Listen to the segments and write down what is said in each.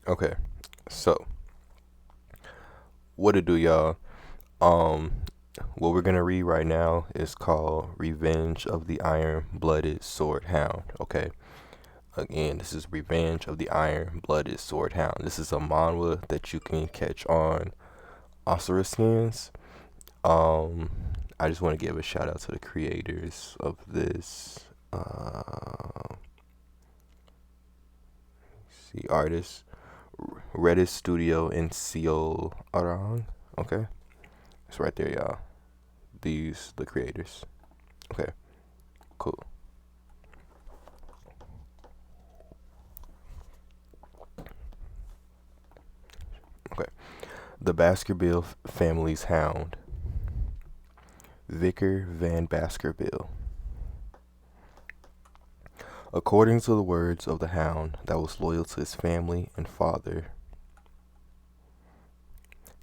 Okay, so what to do, y'all? Um, what we're gonna read right now is called "Revenge of the Iron-Blooded Sword Hound." Okay, again, this is "Revenge of the Iron-Blooded Sword Hound." This is a manhwa that you can catch on Asura Skins. Um, I just want to give a shout out to the creators of this. See, artist Redice Studio in Seol, Ahrang. Okay, it's right there, y'all. These the creators. Okay, cool. Okay, the Baskerville family's hound, Vicar Van Baskerville. According to the words of the hound that was loyal to his family and father,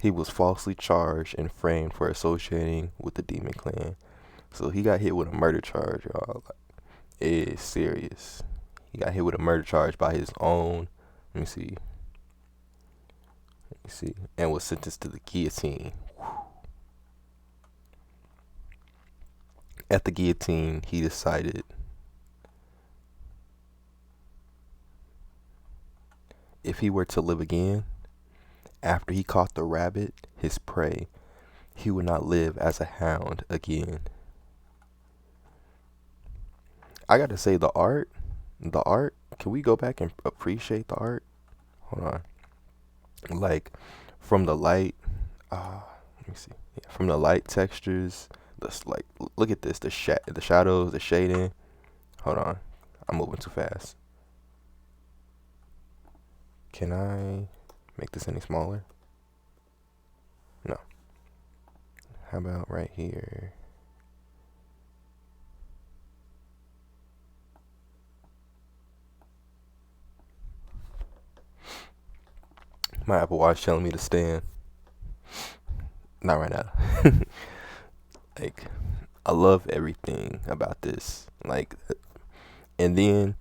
he was falsely charged and framed for associating with the Demon Clan. So he got hit with a murder charge, y'all. Like, it is serious. He got hit with a murder charge by his own. Let me see. Let me see. And was sentenced to the guillotine. At the guillotine, he decided if he were to live again, after he caught the rabbit, his prey, he would not live as a hound again. I gotta say, the art, can we go back and appreciate the art? Hold on. Like, from the light, let me see. Yeah, from the light textures, this, like, look at this, the shadows, the shading. Hold on. I'm moving too fast. Can I make this any smaller? No. How about right here? My Apple Watch telling me to stand. Not right now. Like, I love everything about this. Like, and then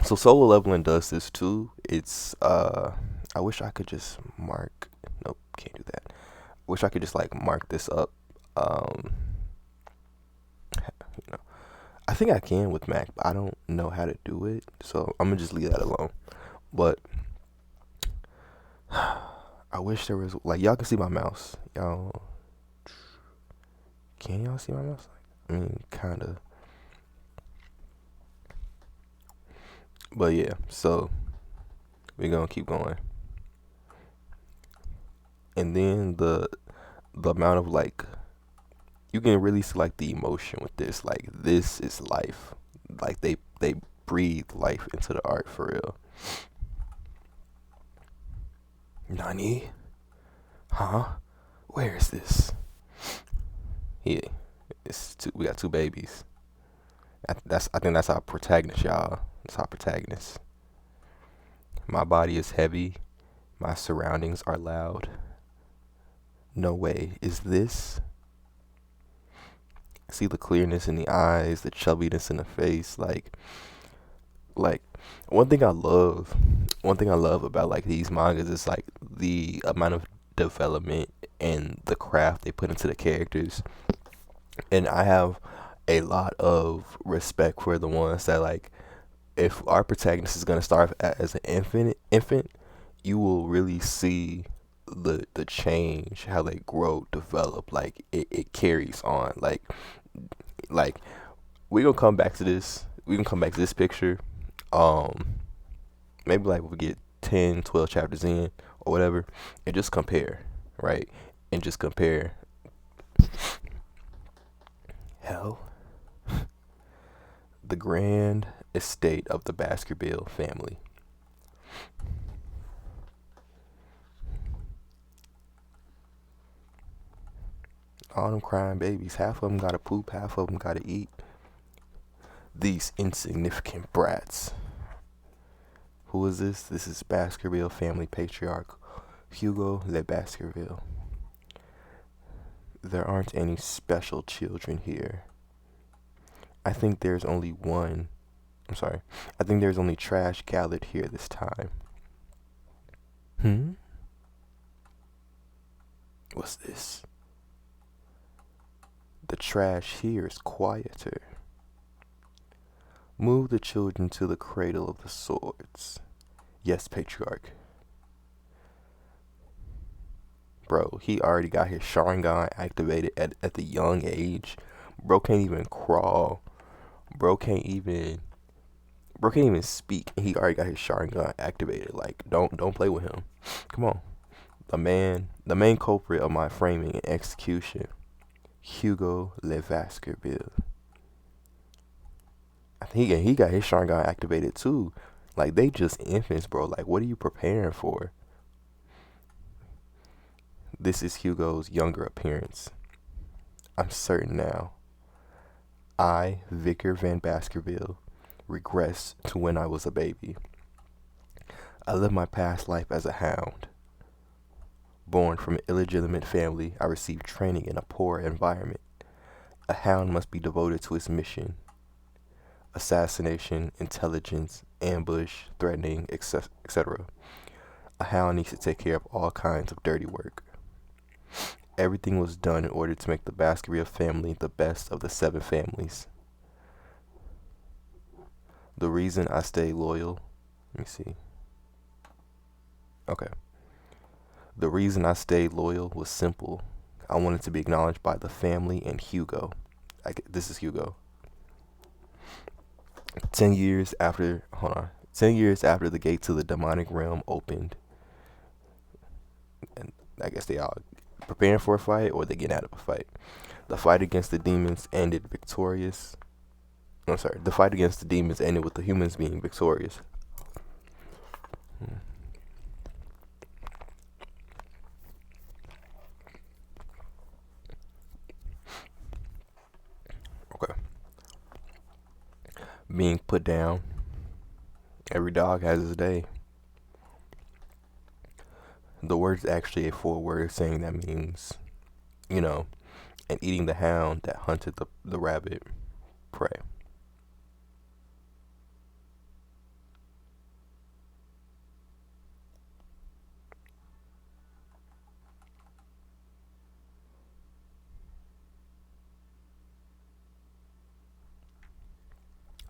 so solo leveling does this too. It's I wish I could just mark. Nope, can't do that. Wish I could just like mark this up. Um, you know, I think I can with Mac, but I don't know how to do it. So I'm gonna just leave that alone. But I wish there was like y'all can see my mouse. Y'all can y'all see my mouse? I mean, kinda. But yeah, so we're gonna keep going. And then the amount of like you can really see like the emotion with this. Like this is life. Like they breathe life into the art for real. Nani? Huh? Where is this? Yeah, we got two babies. I think that's our protagonist, y'all. That's our protagonist. My body is heavy. My surroundings are loud. No way. Is this? See the clearness in the eyes, the chubbiness in the face, like one thing I love, one thing I love about like these mangas is like the amount of development and the craft they put into the characters. And I have a lot of respect for the ones that like if our protagonist is gonna start as an infant, you will really see the change, how they grow, develop. Like it carries on. Like we gonna come back to this. We can come back to this picture. Um, maybe like we get 10, 12 chapters in or whatever, and just compare, right? And just compare. Hell, the grand estate of the Baskerville family. All them crying babies. Half of them gotta poop. Half of them gotta eat. These insignificant brats. Who is this? This is Baskerville family patriarch Hugo Le Baskerville. There aren't any special children here. I think there's only one. I'm sorry. I think there's only trash gathered here this time. Hmm? What's this? The trash here is quieter. Move the children to the cradle of the swords. Yes, patriarch. Bro, he already got his Sharingan activated at the young age. Bro can't even crawl. Bro can't even speak. And he already got his Sharingan activated. Like, don't play with him. Come on. The main culprit of my framing and execution, Hugo Le Baskerville. I think he got his Sharingan activated too. Like, they just infants, bro. Like, what are you preparing for? This is Hugo's younger appearance. I'm certain now. I, Vicar Van Baskerville, regress to when I was a baby. I lived my past life as a hound. Born from an illegitimate family, I received training in a poor environment. A hound must be devoted to its mission. Assassination, intelligence, ambush, threatening, etc. A hound needs to take care of all kinds of dirty work. Everything was done in order to make the Baskerville family the best of the 7 families. The reason I stayed loyal, let me see. Okay. The reason I stayed loyal was simple. I wanted to be acknowledged by the family and Hugo. This is Hugo. 10 years after the gate to the demonic realm opened, and I guess they all preparing for a fight or they getting out of a fight. The fight against the demons ended victorious. I'm sorry. The fight against the demons ended with the humans being victorious. Okay. Being put down. Every dog has his day. The word's actually a 4-word saying that means, and eating the hound that hunted the rabbit prey.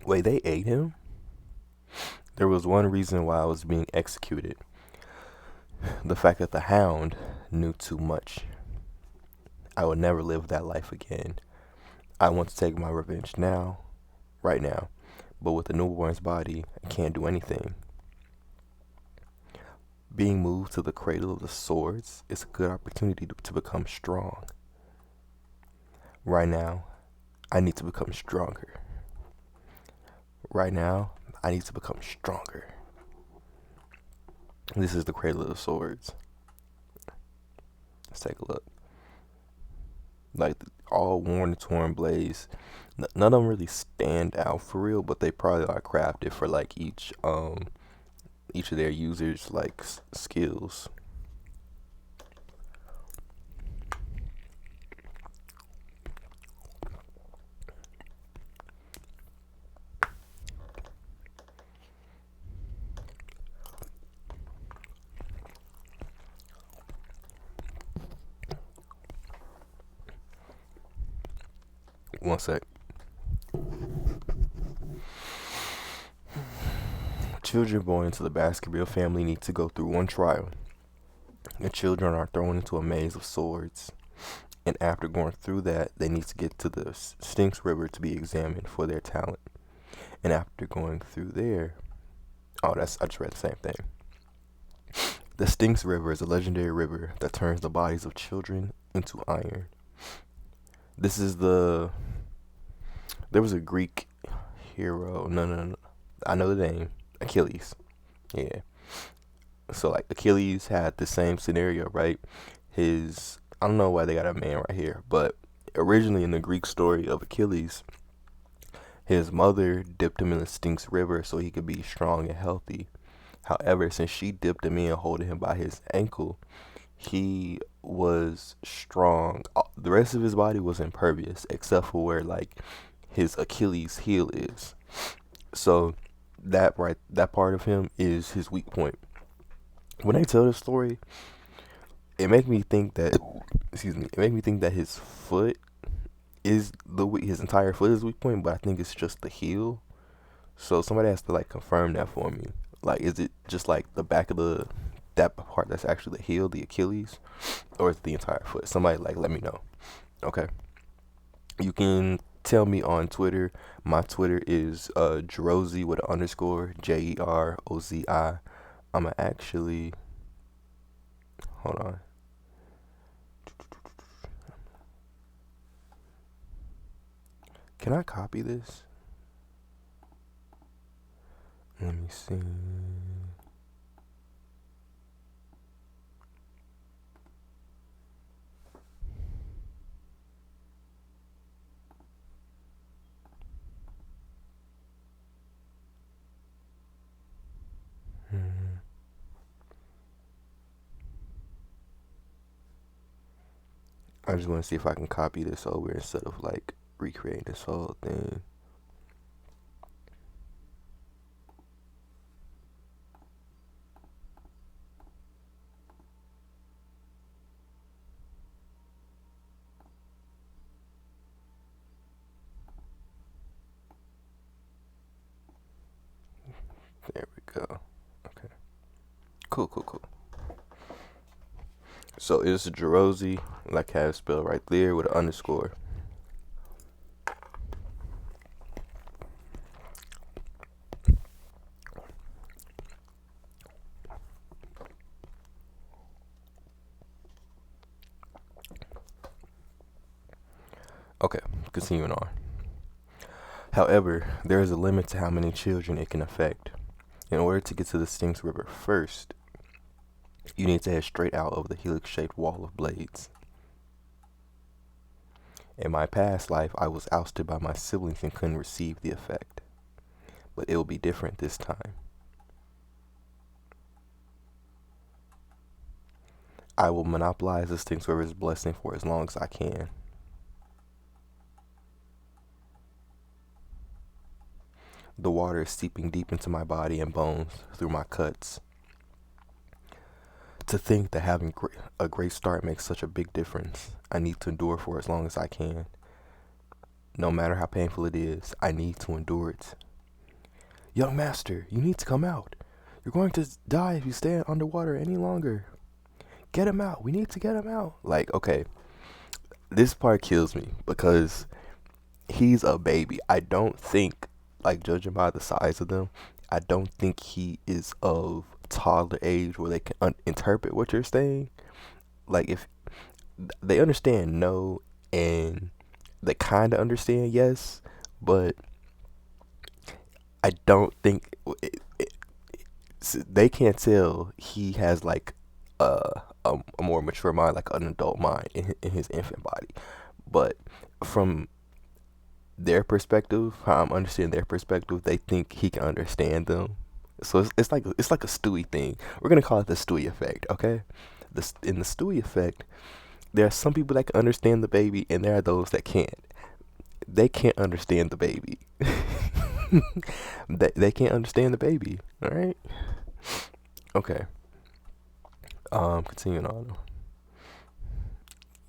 Wait, they ate him? There was one reason why I was being executed. The fact that the hound knew too much. I would never live that life again. I want to take my revenge now, right now. But with a newborn's body, I can't do anything. Being moved to the cradle of the swords is a good opportunity to become strong. Right now, I need to become stronger. Right now, I need to become stronger. This is the cradle of the swords. Let's take a look. Like, all worn and torn blades. None of them really stand out for real, but they probably are crafted for like each of their users like skills. One sec. Children born into the Baskerville family need to go through one trial. The children are thrown into a maze of swords, and after going through that, they need to get to the Styx River to be examined for their talent. And after going through there, I just read the same thing. The Styx River is a legendary river that turns the bodies of children into iron. This is there was a Greek hero. No. I know the name. Achilles. Yeah. So like Achilles had the same scenario, right? I don't know why they got a man right here, but originally in the Greek story of Achilles, his mother dipped him in the Styx River so he could be strong and healthy. However, since she dipped him in, holding him by his ankle, he was strong. The rest of his body was impervious, except for where like his Achilles heel is. So that part of him is his weak point. when they tell this story, it make me think that, excuse me, it make me think that his foot is his entire foot is the weak point, but I think it's just the heel. So somebody has to like confirm that for me. Like, is it just like the back of the that part that's actually the heel, the Achilles, or is it the entire foot? Somebody like let me know. Okay, you can tell me on Twitter. My Twitter is Jerozy with an underscore, Jerozi. I'ma actually hold on. Can I copy this? Let me see. I just want to see if I can copy this over instead of like recreating this whole thing. There we go. Okay. Cool. So it's Jerozy, like I have spelled right there with an underscore. Okay, continuing on. However, there is a limit to how many children it can affect. In order to get to the Styx River first, you need to head straight out over the helix-shaped wall of blades. In my past life, I was ousted by my siblings and couldn't receive the effect. But it will be different this time. I will monopolize the Styx River's blessing for as long as I can. The water is seeping deep into my body and bones through my cuts. To think that having a great start makes such a big difference, I need to endure for as long as I can. No matter how painful it is, I need to endure it. Young master, you need to come out. You're going to die if you stay underwater any longer. Get him out. We need to get him out. Like, okay, this part kills me because he's a baby. I don't think, like, judging by the size of them, I don't think he is of toddler age where they can interpret what you're saying. Like, if they understand no and they kind of understand yes, but I don't think they can't tell he has like a more mature mind, like an adult mind in his infant body. But from their perspective, how I'm understanding their perspective, they think he can understand them. So it's like a Stewie thing. We're gonna call it the Stewie effect, okay? In the Stewie effect, there are some people that can understand the baby, and there are those that can't. They can't understand the baby. They can't understand the baby. All right. Okay. Continuing on.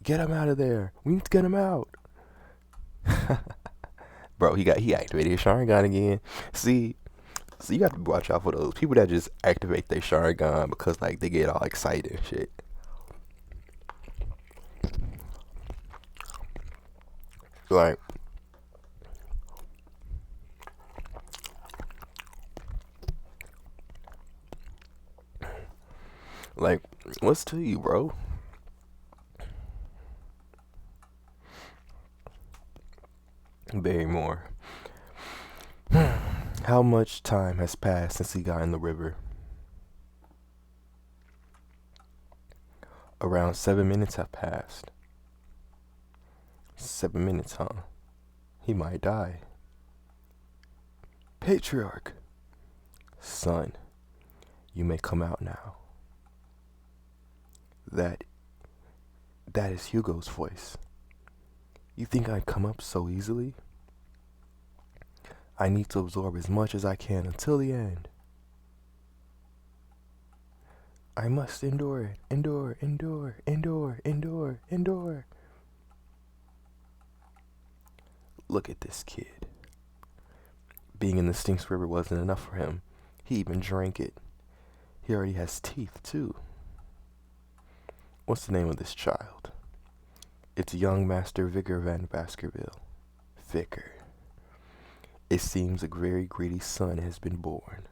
Get him out of there. We need to get him out. Bro, he activated his Sharingan again. See, so you got to watch out for those people that just activate their Sharingan because like they get all excited and shit. Like, like, what's to you, bro? Very more. How much time has passed since he got in the river? Around 7 minutes have passed. 7 minutes, huh? He might die. Patriarch. Son, you may come out now. That is Hugo's voice. You think I'd come up so easily? I need to absorb as much as I can until the end. I must endure, endure, endure, endure, endure, endure. Look at this kid. Being in the Styx River wasn't enough for him. He even drank it. He already has teeth, too. What's the name of this child? It's young Master Vicar Van Baskerville. Vicar. It seems a very greedy son has been born.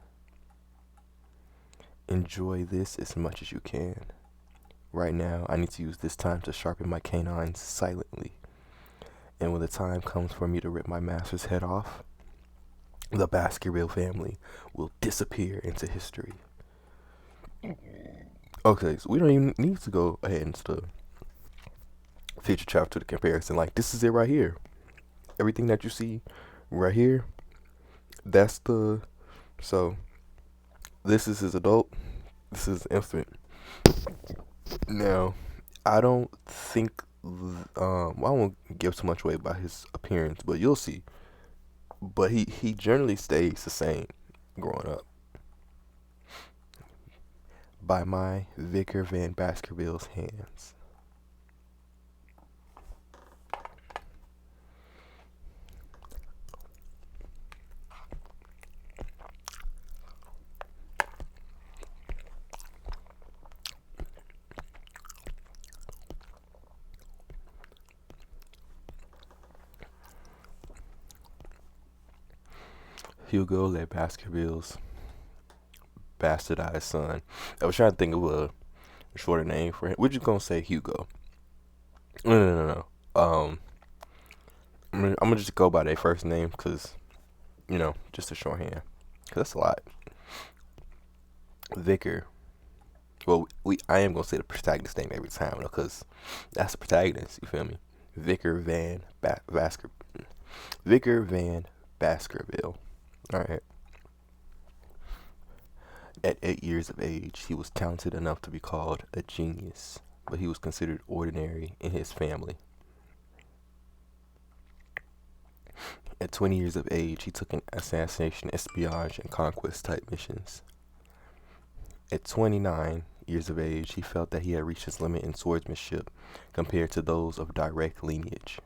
Enjoy this as much as you can. Right now, I need to use this time to sharpen my canines silently. And when the time comes for me to rip my master's head off, the Baskerville family will disappear into history. Okay, so we don't even need to go ahead into the future chapter to the comparison. Like, this is it right here. Everything that you see right here, that's the. So, this is his adult, this is infant. Now, I don't think. I won't give too much away about his appearance, but you'll see. But he generally stays the same growing up. By my Vicar Van Baskerville's hands. Hugo Le Baskerville's bastardized son. I was trying to think of a shorter name for him. We're just gonna say Hugo. No. I'm gonna just go by their first name because, just a shorthand. Because that's a lot. Vicar. Well, I am gonna say the protagonist name every time, though, because that's the protagonist. You feel me? Vicar Van Vicar Van Baskerville. All right. At 8 years of age, he was talented enough to be called a genius, but he was considered ordinary in his family. At 20 years of age, he took an assassination, espionage, and conquest type missions. At 29 years of age, he felt that he had reached his limit in swordsmanship compared to those of direct lineage.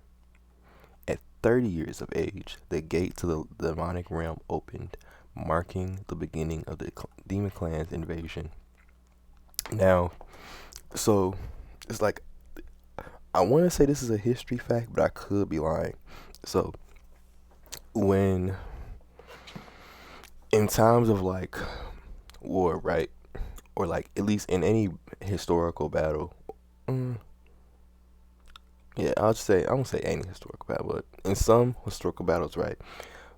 At 30 years of age, the gate to the demonic realm opened, marking the beginning of the Demon Clan's invasion. Now, so it's like, I want to say this is a history fact, but I could be lying. So, when in times of like war, right, or like at least in any historical battle, yeah, I'm gonna say any historical battle, but in some historical battles, right,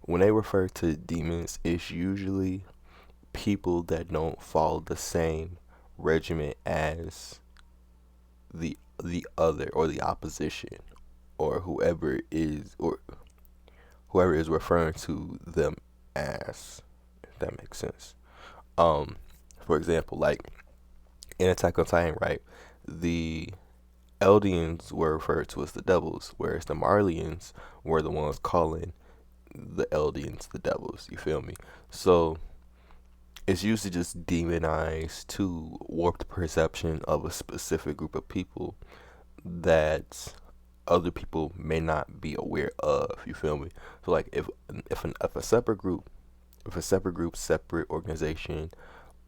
when they refer to demons, it's usually people that don't follow the same regiment as the other or the opposition or whoever is referring to them as, if that makes sense. For example, like in Attack on Titan, right, the Eldians were referred to as the devils, whereas the Marlians were the ones calling the Eldians the devils. You feel me? So it's usually just demonized to warp the perception of a specific group of people that other people may not be aware of. You feel me? So like if a separate group, separate organization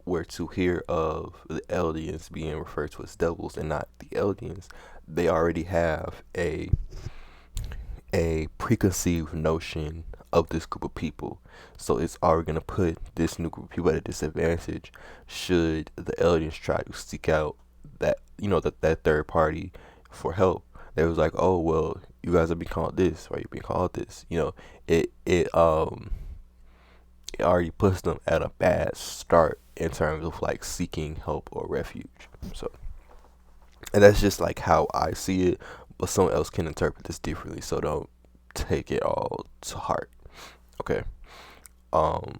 were to hear of the Eldians being referred to as devils and not the Eldians, they already have a preconceived notion of this group of people. So it's already gonna put this new group of people at a disadvantage should the Eldians try to seek out that third party for help. They was like, oh well, you guys are being called this, or you're being called this. It already puts them at a bad start in terms of like seeking help or refuge. So, and that's just like how I see it, but someone else can interpret this differently. So don't take it all to heart. Okay. Let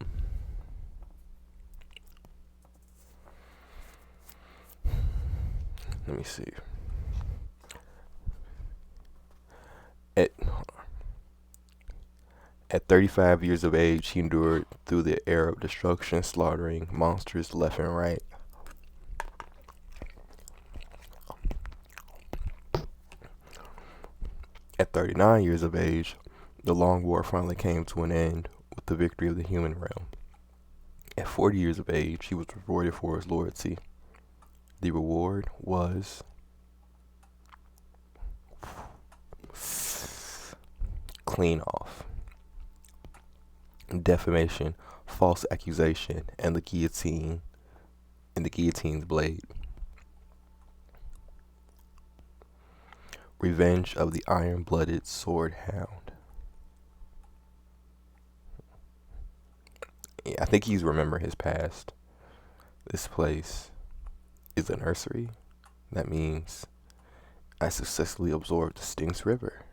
me see. At 35 years of age, he endured through the era of destruction, slaughtering monsters left and right. At 39 years of age, the long war finally came to an end with the victory of the human realm. At 40 years of age, he was rewarded for his loyalty. The reward was clean off, defamation, false accusation, and the guillotine's blade. Revenge of the iron-blooded sword hound. Yeah, I think he's remembering his past. This place is a nursery. That means I successfully absorbed the Styx River.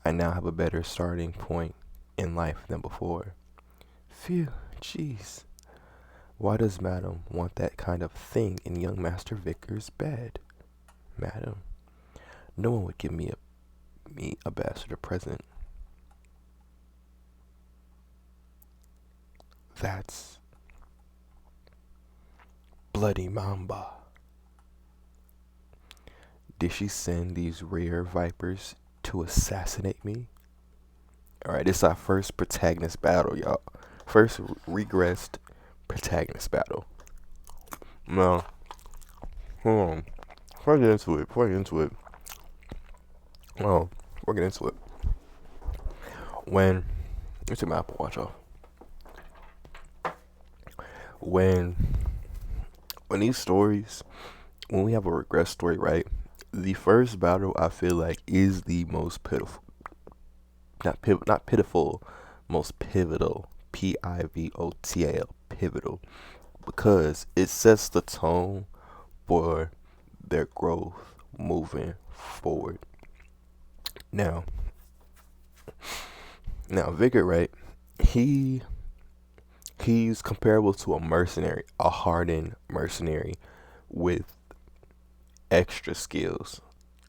I now have a better starting point in life than before. Phew, jeez. Why does Madam want that kind of thing in young Master Vicar's bed? Madam, no one would give me a bastard a present. That's bloody Manwha. Did she send these rare vipers to assassinate me? Alright, this is our first protagonist battle, y'all. First regressed protagonist battle. Now, hold on. Before I get into it, when, let me take my Apple Watch off. When these stories, when we have a regress story, right? The first battle I feel like is the most pitiful, not pitiful, most pivotal, pivotal, pivotal, because it sets the tone for their growth moving forward. Now Vicar, right? He's comparable to a mercenary, a hardened mercenary with extra skills,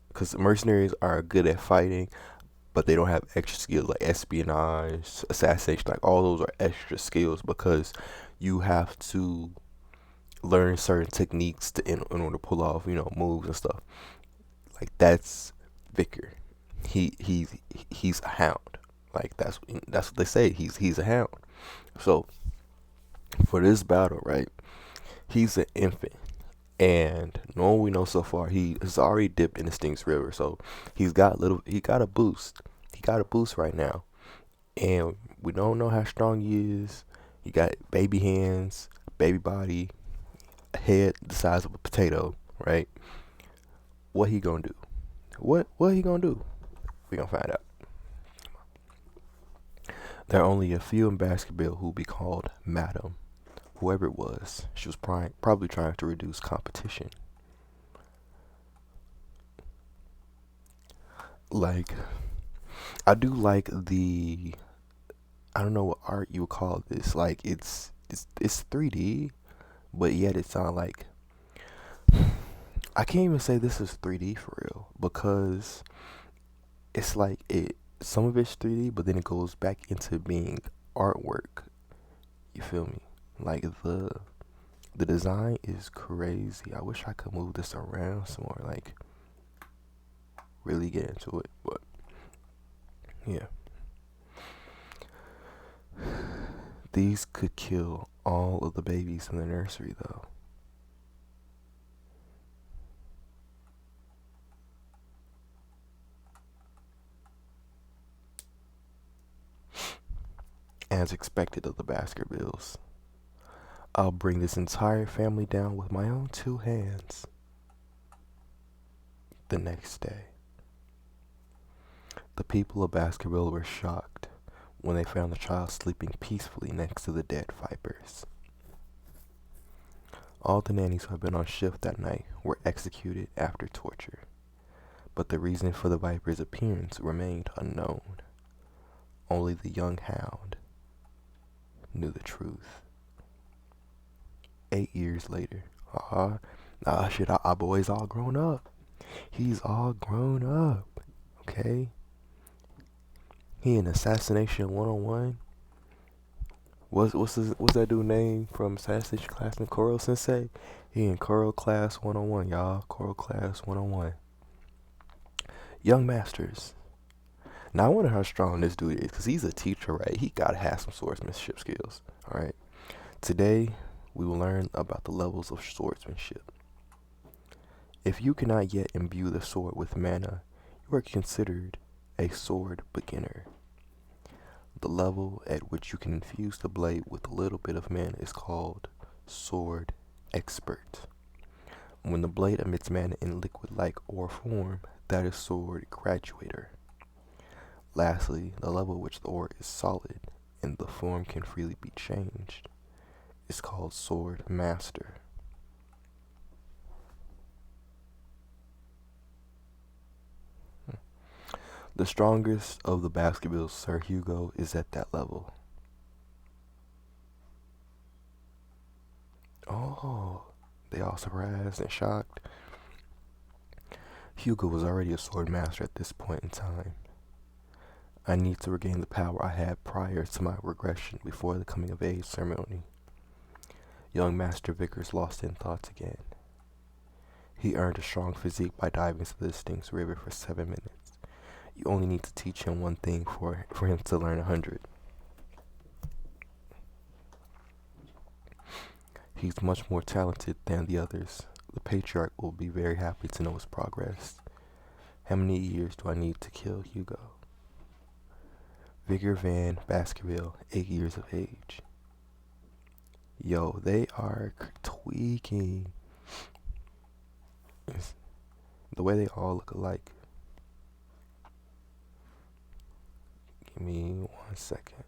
because mercenaries are good at fighting, but they don't have extra skills like espionage, assassination. Like, all those are extra skills because you have to learn certain techniques in order to pull off, moves and stuff. Like, that's Vicar. He's a hound. Like, that's what they say. He's a hound. So for this battle, right? He's an infant. And no one we know so far, he has already dipped in the Styx River, so he got a boost. He got a boost right now, and we don't know how strong he is. He got baby hands, baby body, a head the size of a potato, right? What he gonna do? What he gonna do? We gonna find out. There are only a few in basketball who be called Madam. Whoever it was, she was probably trying to reduce competition. Like, I do like I don't know what art you would call this. Like, it's 3D, but yet it's not like, I can't even say this is 3D for real, because it's like some of it's 3D, but then it goes back into being artwork. You feel me? Like, the design is crazy. I wish I could move this around some more, like really get into it. But yeah, these could kill all of the babies in the nursery though. As expected of the Baskervilles, I'll bring this entire family down with my own 2 hands. The next day, the people of Baskerville were shocked when they found the child sleeping peacefully next to the dead vipers. All the nannies who had been on shift that night were executed after torture, but the reason for the viper's appearance remained unknown. Only the young hound knew the truth. 8 years later, our boy's all grown up. He's all grown up, okay? He in Assassination 101. What's that dude name from Assassination Class in Koro Sensei? He in Koro Class 101, y'all. Koro Class 101. Young masters. Now I wonder how strong this dude is, because he's a teacher, right? He gotta have some swordsmanship skills. Alright. Today we will learn about the levels of swordsmanship. If you cannot yet imbue the sword with mana, you are considered a sword beginner. The level at which you can infuse the blade with a little bit of mana is called sword expert. When the blade emits mana in liquid-like ore form, that is sword graduator. Lastly, the level at which the ore is solid and the form can freely be changed is called sword master. The strongest of the Baskervilles, Sir Hugo, is at that level. Oh, they all surprised and shocked. Hugo was already a sword master at this point in time. I need to regain the power I had prior to my regression before the coming of age ceremony. Young Master Vickers lost in thoughts again. He earned a strong physique by diving into the Styx River for 7 minutes. You only need to teach him one thing for him to learn 100. He's much more talented than the others. The Patriarch will be very happy to know his progress. How many years do I need to kill Hugo? Vigor Van Baskerville, 8 years of age. Yo, they are tweaking. The way they all look alike. Give me 1 second.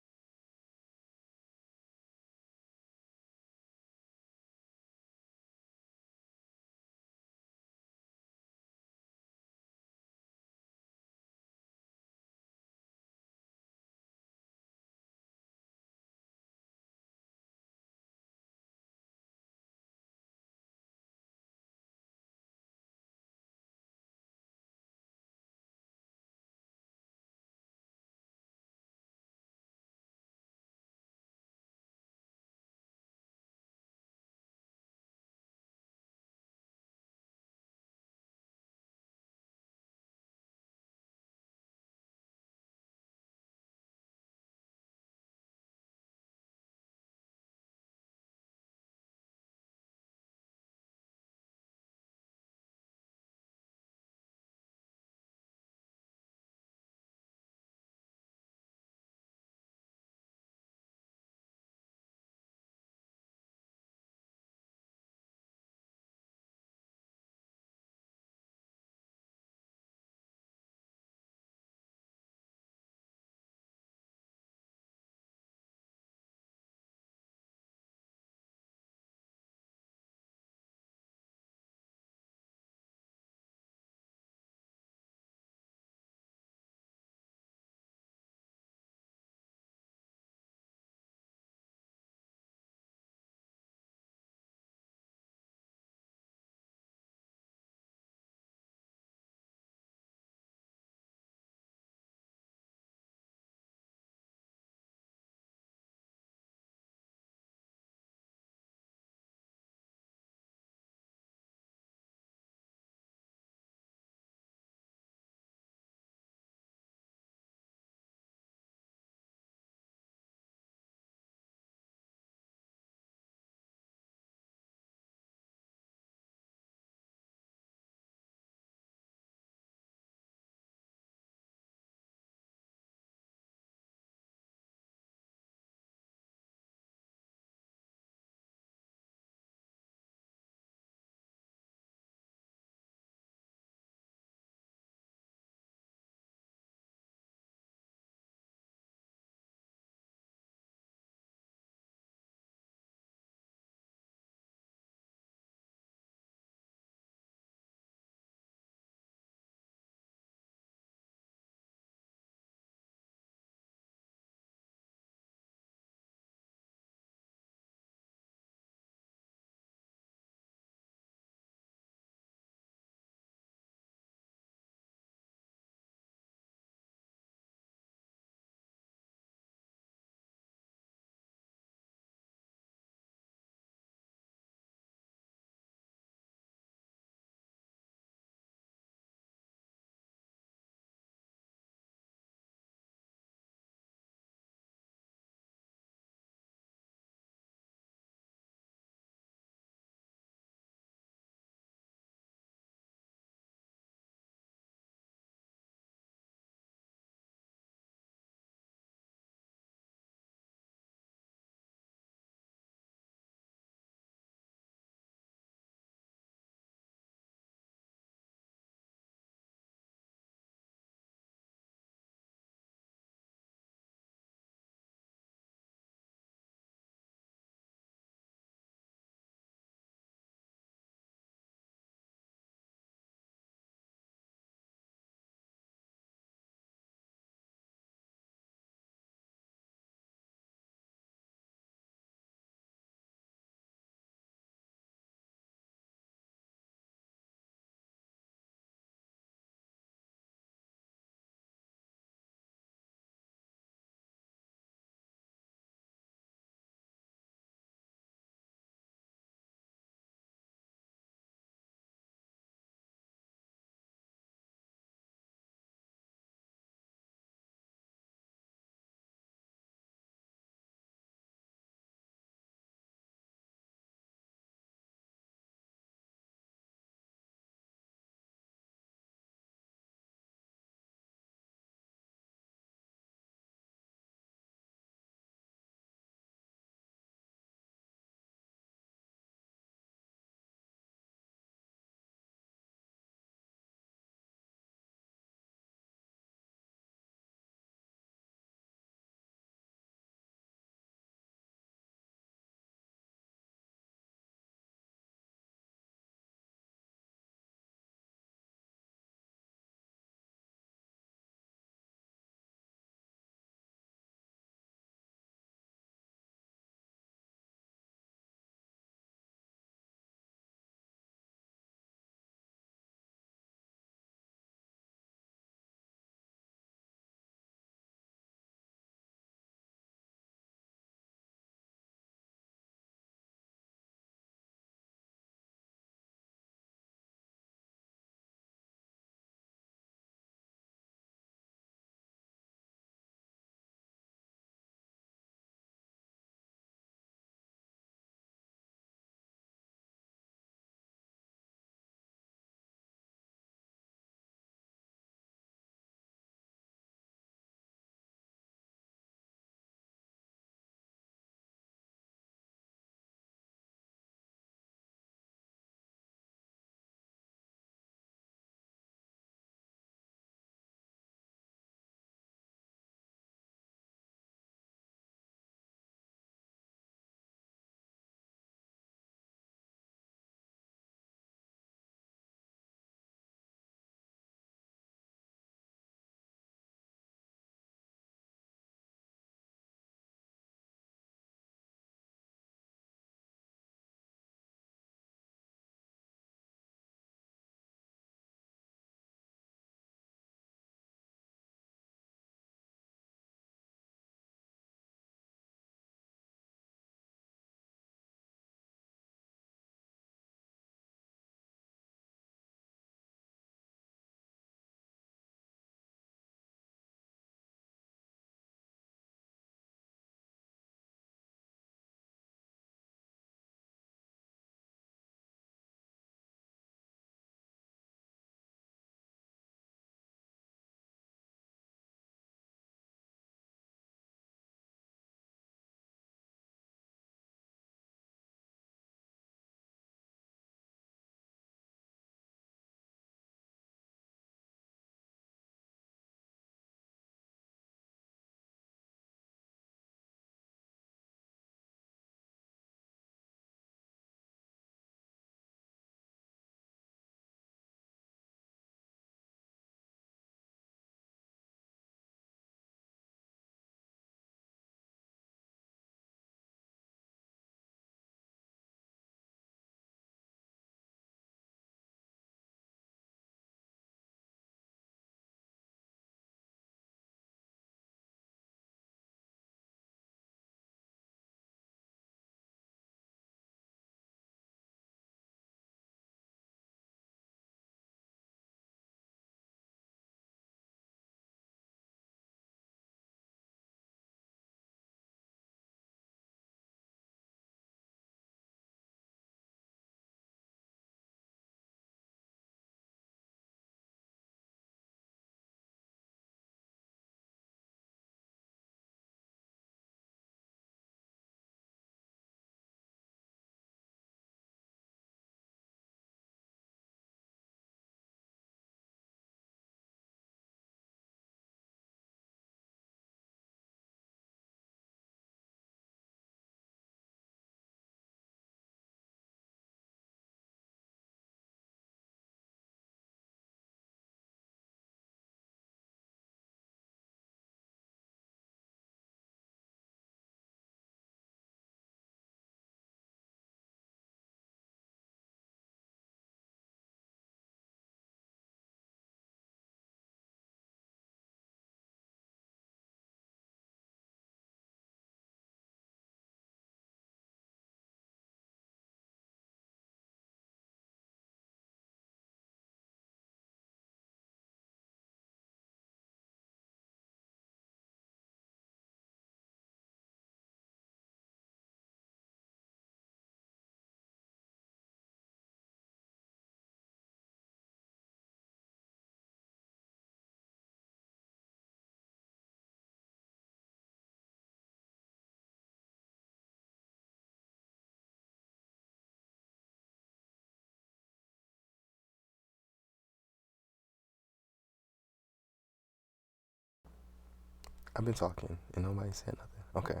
I've been talking and nobody said nothing. Okay.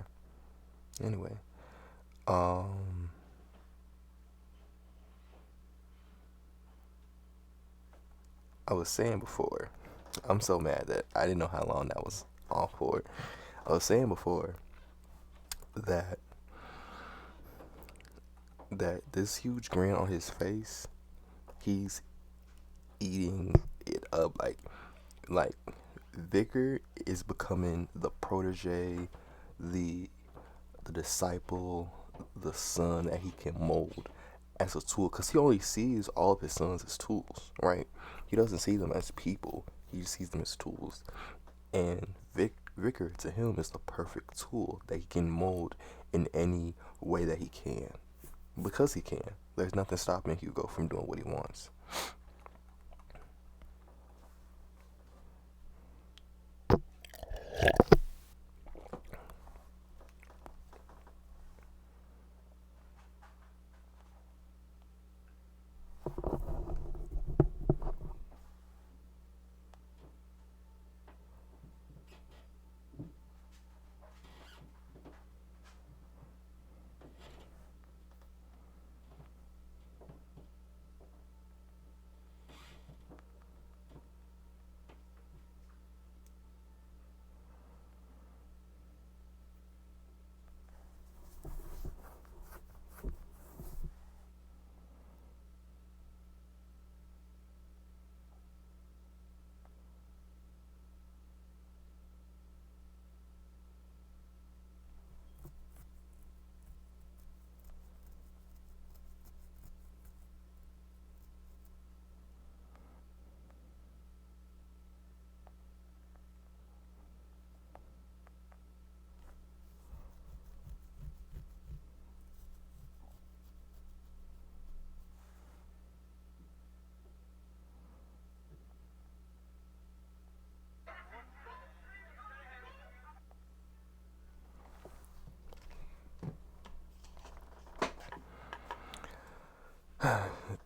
Anyway, um, I was saying before, I'm so mad that I didn't know how long that was off for. I was saying before that this huge grin on his face, he's eating it up. Like Vicar is becoming the protege, the the disciple, the son that he can mold as a tool, because he only sees all of his sons as tools, right? He doesn't see them as people. He just sees them as tools. And Vicar to him is the perfect tool that he can mold in any way that he can, because he can. There's nothing stopping Hugo from doing what he wants.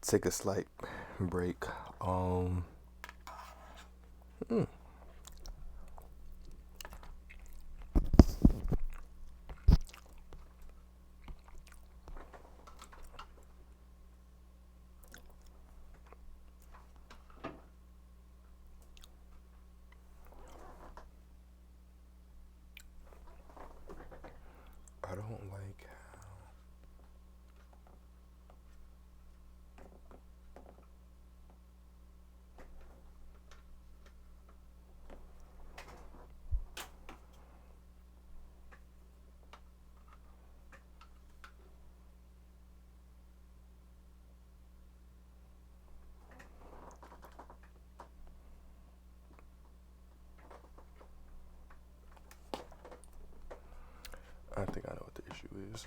Take a slight break. Um, hmm, I don't like. I think I know what the issue is.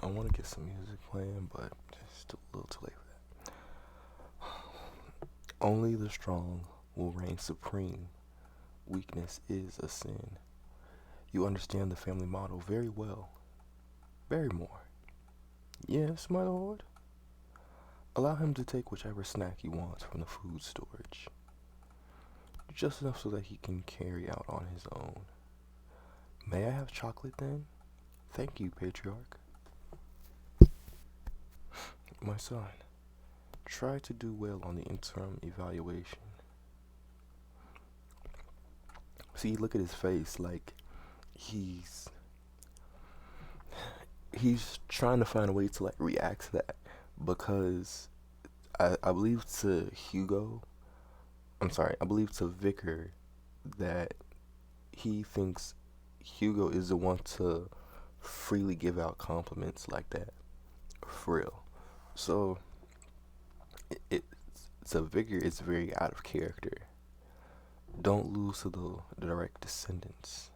I want to get some music playing, but it's too, a little too late for that. Only the strong will reign supreme. Weakness is a sin. You understand the family motto very well. Barrymore. Yes, my lord. Allow him to take whichever snack he wants from the food storage. Just enough so that he can carry out on his own. May I have chocolate then? Thank you, patriarch. My son, try to do well on the interim evaluation. See, look at his face, like he's he's trying to find a way to like react to that, because I believe to Hugo, I'm sorry, I believe to Vicar that he thinks Hugo is the one to freely give out compliments like that. For real. So, it to Vicar, it's very out of character. Don't lose to the direct descendants.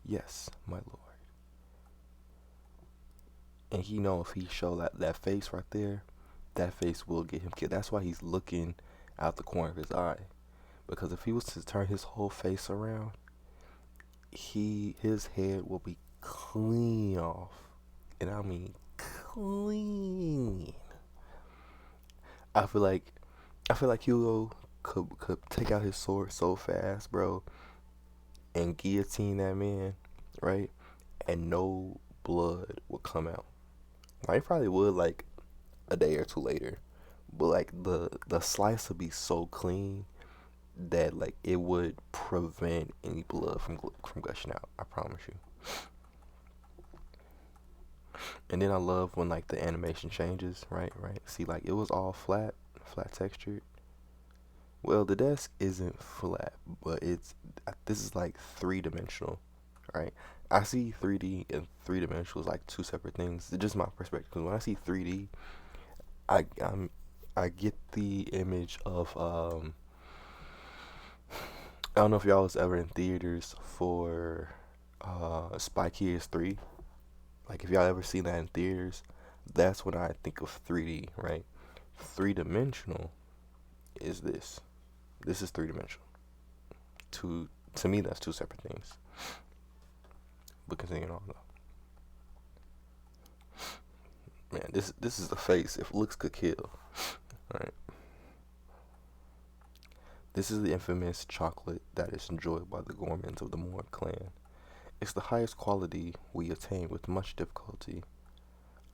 Yes, my lord. And he know if he show that face right there, that face will get him killed. That's why he's looking out the corner of his eye. Because if he was to turn his whole face around, his head will be clean off. And I mean clean. I feel like Hugo could take out his sword so fast, bro, and guillotine that man, right? And no blood would come out. I probably would like a day or two later, but like the slice would be so clean that like it would prevent any blood from gushing out. I promise you. And then I love when like the animation changes, right? Right. See, like it was all flat textured. Well, the desk isn't flat, but this is like 3 dimensional, right? I see 3D and 3 dimensional as like two separate things. It's just my perspective. Because when I see 3D, I I'm, I get the image of I don't know if y'all was ever in theaters for Spy Kids 3. Like if y'all ever seen that in theaters, that's when I think of 3D, right? 3 dimensional is this. This is 3 dimensional. To me that's two separate things. But continuing on though. Man, this is the face. If looks could kill. Right. This is the infamous chocolate that is enjoyed by the gourmands of the Moor clan. It's the highest quality we attain with much difficulty.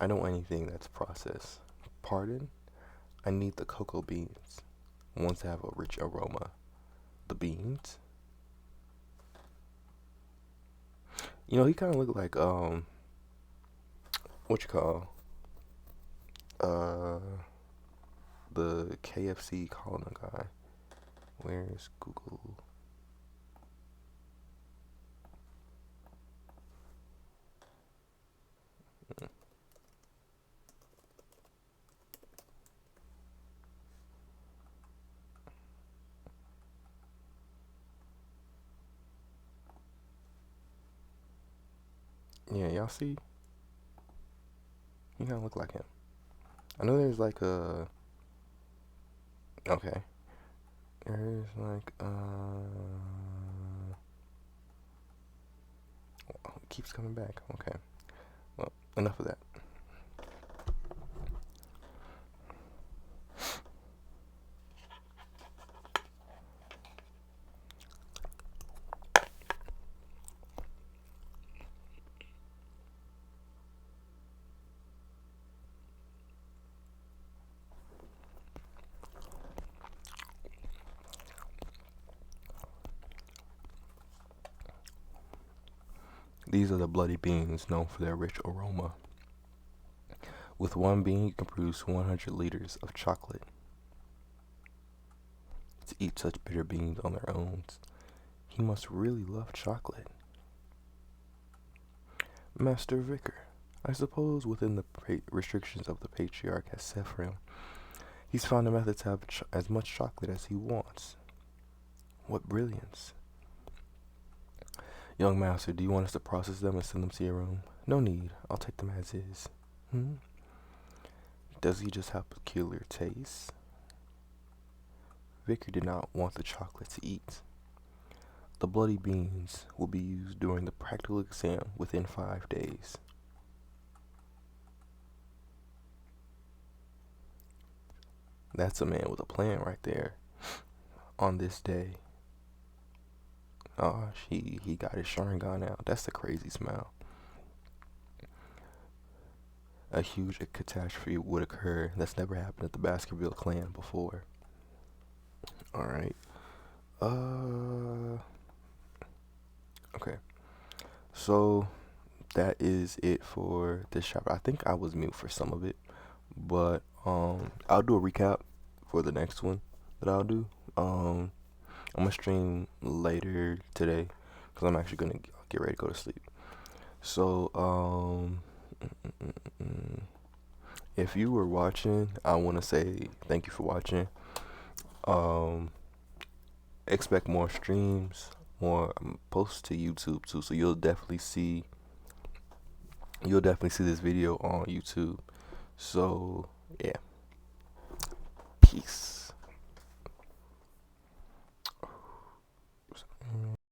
I know anything that's processed. Pardon? I need the cocoa beans. Ones that have a rich aroma. The beans? You know, he kind of looked like, what you call, uh, the KFC calling guy. Where's Google? Yeah, y'all see? He kind of look like him. I know there's like a. Okay. There's like oh, it keeps coming back. Okay. Well, enough of that. These are the bloody beans known for their rich aroma. With one bean, you can produce 100 liters of chocolate. To eat such bitter beans on their own, he must really love chocolate. Master Vicar, I suppose within the restrictions of the patriarch has set for him, he's found a method to have as much chocolate as he wants. What brilliance. Young master, do you want us to process them and send them to your room? No need. I'll take them as is. Hmm? Does he just have peculiar tastes? Vicar did not want the chocolate to eat. The bloody beans will be used during the practical exam within 5 days. That's a man with a plan right there. On this day. Oh, he got his Sharingan out. That's the crazy smile. A huge catastrophe would occur that's never happened at the Baskerville clan before. Alright. Okay. So that is it for this chapter. I think I was mute for some of it. But I'll do a recap for the next one that I'll do. I'm gonna stream later today because I'm actually gonna get ready to go to sleep. So if you were watching, I want to say thank you for watching. Um, expect more streams, more posts to YouTube too. So you'll definitely see this video on YouTube. So yeah, peace.